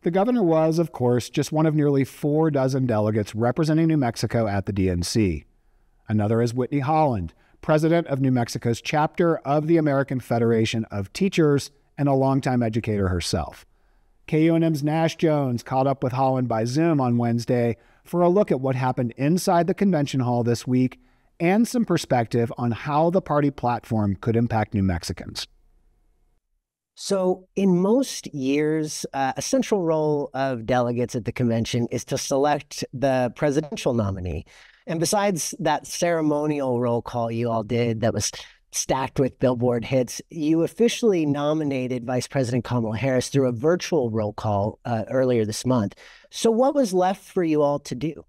The governor was, of course, just one of nearly 4 dozen delegates representing New Mexico at the DNC. Another is Whitney Holland, president of New Mexico's chapter of the American Federation of Teachers and a longtime educator herself. KUNM's Nash Jones caught up with Holland by Zoom on Wednesday for a look at what happened inside the convention hall this week and some perspective on how the party platform could impact New Mexicans. So in most years, a central role of delegates at the convention is to select the presidential nominee. And besides that ceremonial roll call you all did that was stacked with billboard hits, you officially nominated Vice President Kamala Harris through a virtual roll call earlier this month. So what was left for you all to do?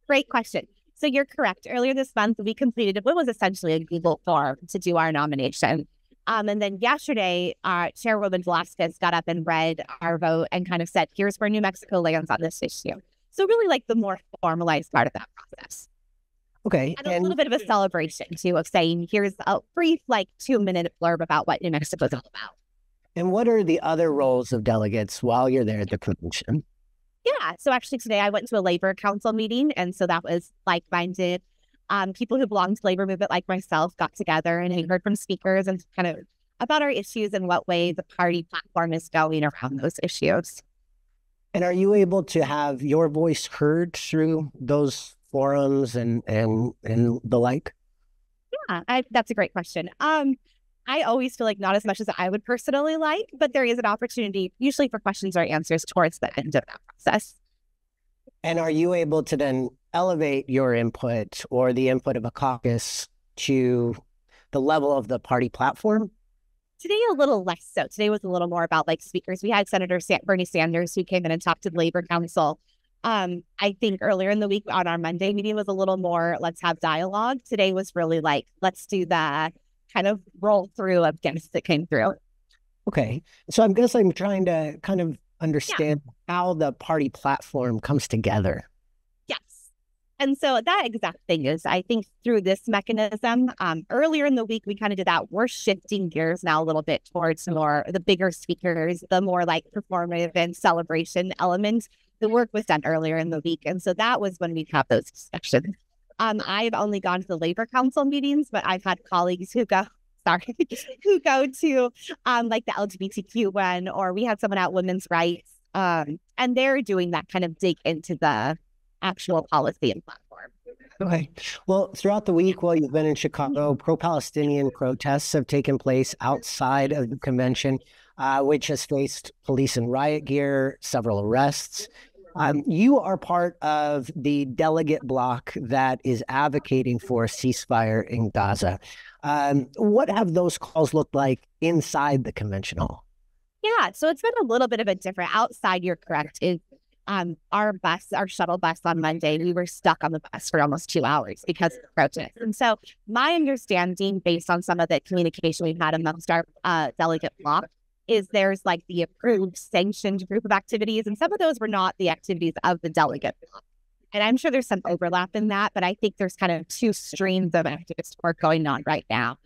Great question. So you're correct. Earlier this month, we completed what was essentially a Google form to do our nomination. And then yesterday, Chairwoman Velasquez got up and read our vote and kind of said, here's where New Mexico lands on this issue. So really like the more formalized part of that process. Okay. And a little bit of a celebration, too, of saying, here's a brief, 2-minute blurb about what New Mexico is all about. And what are the other roles of delegates while you're there at the convention? Yeah. So actually today I went to a labor council meeting. And so that was like-minded. People who belong to the labor movement like myself got together and we heard from speakers and kind of about our issues and what way the party platform is going around those issues. And are you able to have your voice heard through those forums and the like? Yeah, that's a great question. I always feel like not as much as I would personally like, but there is an opportunity usually for questions or answers towards the end of that process. And are you able to then elevate your input or the input of a caucus to the level of the party platform? Today, a little less so. Today was a little more about speakers. We had Senator Bernie Sanders who came in and talked to the Labor Council. I think earlier in the week on our Monday meeting was a little more, let's have dialogue. Today was really let's do the kind of roll through of guests that came through. Okay. So I guess I'm trying to kind of understand how the party platform comes together. Yes. And so that exact thing is, I think through this mechanism, earlier in the week, we kind of did that. We're shifting gears now a little bit towards more the bigger speakers, the more performative and celebration elements. The work was done earlier in the week. And so that was when we have those discussions. I've only gone to the Labor Council meetings, but I've had colleagues who go to the LGBTQ one, or we had someone at Women's Rights, and they're doing that kind of dig into the actual policy and platform. Okay. Well, throughout the week while you've been in Chicago, pro-Palestinian protests have taken place outside of the convention, which has faced police in riot gear, several arrests. You are part of the delegate bloc that is advocating for a ceasefire in Gaza. What have those calls looked like inside the convention hall? Yeah, so it's been a little bit of a different. Outside, you're correct. Our shuttle bus on Monday, we were stuck on the bus for almost 2 hours because of the protest. And so my understanding, based on some of the communication we've had amongst our delegate bloc, is there's the approved sanctioned group of activities. And some of those were not the activities of the delegate bloc. And I'm sure there's some overlap in that, but I think there's kind of 2 streams of activist work going on right now.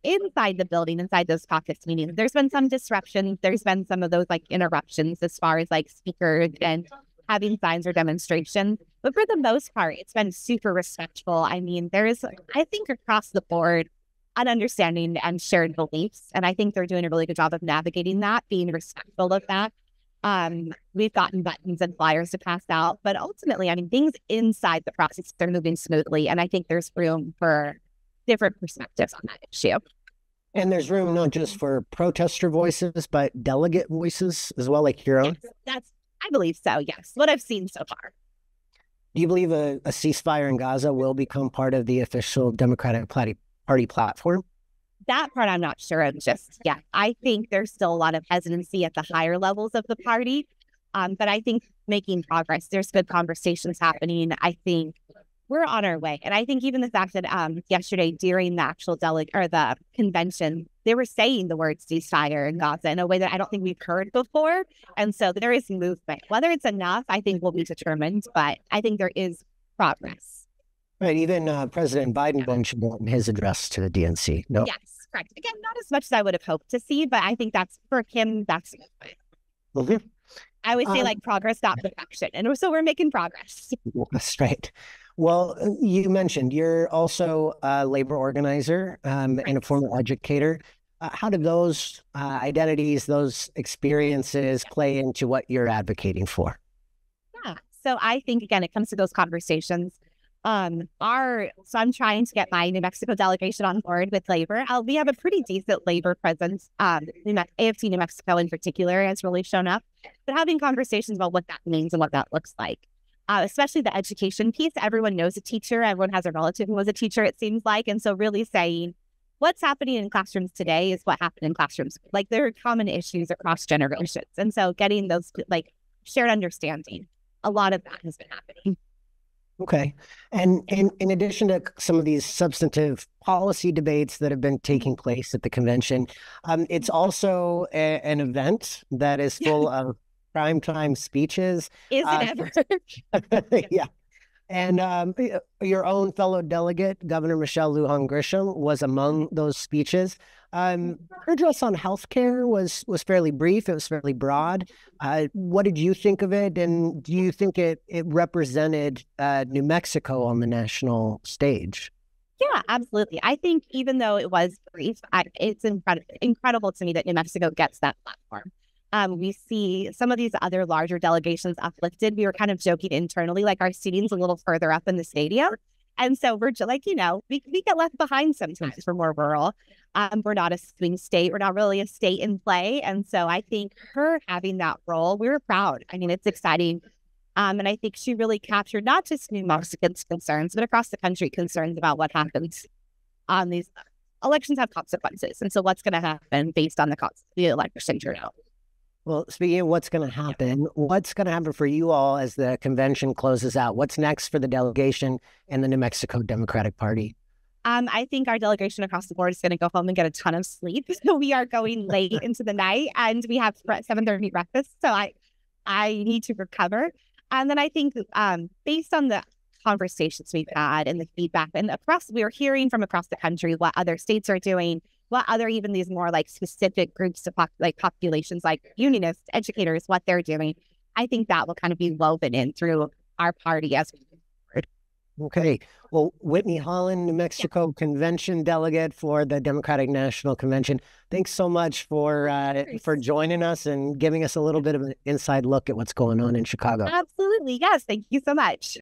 Inside the building, inside those caucus meetings, there's been some disruptions. There's been some of those interruptions as far as speakers and having signs or demonstrations. But for the most part, it's been super respectful. I mean, there is, I think, across the board, an understanding and shared beliefs. And I think they're doing a really good job of navigating that, being respectful of that. We've gotten buttons and flyers to pass out, but ultimately, I mean, things inside the process are moving smoothly. And I think there's room for different perspectives on that issue. And there's room not just for protester voices, but delegate voices as well, like your own? Yes, I believe so, yes. What I've seen so far. Do you believe a ceasefire in Gaza will become part of the official Democratic Party platform? That part I'm not sure of just yet. I think there's still a lot of hesitancy at the higher levels of the party. But I think making progress, there's good conversations happening. I think we're on our way. And I think even the fact that yesterday during the actual the convention, they were saying the words ceasefire in Gaza in a way that I don't think we've heard before. And so there is movement. Whether it's enough, I think will be determined, but I think there is progress. Right. Even President Biden mentioned in his address to the DNC. No. Yes, correct. Again, not as much as I would have hoped to see, but I think that's for him, that's movement. Mhm. I always say Um, like progress, not perfection. And so we're making progress. that's right. Well, you mentioned you're also a labor organizer and a former educator. How do those identities, those experiences play into what you're advocating for? Yeah. So I think again, it comes to those conversations. So I'm trying to get my New Mexico delegation on board with labor. We have a pretty decent labor presence. AFT New Mexico in particular has really shown up, but having conversations about what that means and what that looks like. Especially the education piece. Everyone knows a teacher. Everyone has a relative who was a teacher, it seems like. And so really saying what's happening in classrooms today is what happened in classrooms. Like there are common issues across generations. And so getting those like shared understanding, a lot of that has been happening. Okay. And in addition to some of these substantive policy debates that have been taking place at the convention, it's also an event that is full of primetime speeches. Is it ever? Yeah. And your own fellow delegate, Governor Michelle Lujan Grisham, was among those speeches. Her address on healthcare was fairly brief. It was fairly broad. What did you think of it? And do you think it represented New Mexico on the national stage? Yeah, absolutely. I think even though it was brief, it's incredible to me that New Mexico gets that platform. We see some of these other larger delegations uplifted. We were kind of joking internally, like our seating's a little further up in the stadium. And so we're just like, we get left behind sometimes. We're more rural. We're not a swing state. We're not really a state in play. And so I think her having that role, we were proud. I mean, it's exciting. And I think she really captured not just New Mexicans' concerns, but across the country concerns about what happens on these elections have consequences. And so what's going to happen based on the election turnout. Well, speaking of what's going to happen for you all as the convention closes out? What's next for the delegation and the New Mexico Democratic Party? I think our delegation across the board is going to go home and get a ton of sleep. So we are going late into the night, and we have 7:30 breakfast. So I need to recover. And then I think based on the conversations we've had and the feedback, and we are hearing from across the country what other states are doing, what other even these more like specific groups of populations like unionists, educators, what they're doing. I think that will kind of be woven in through our party as we move forward. Okay. Well, Whitney Holland, New Mexico Convention delegate for the Democratic National Convention. Thanks so much for joining us and giving us a little bit of an inside look at what's going on in Chicago. Absolutely. Yes. Thank you so much.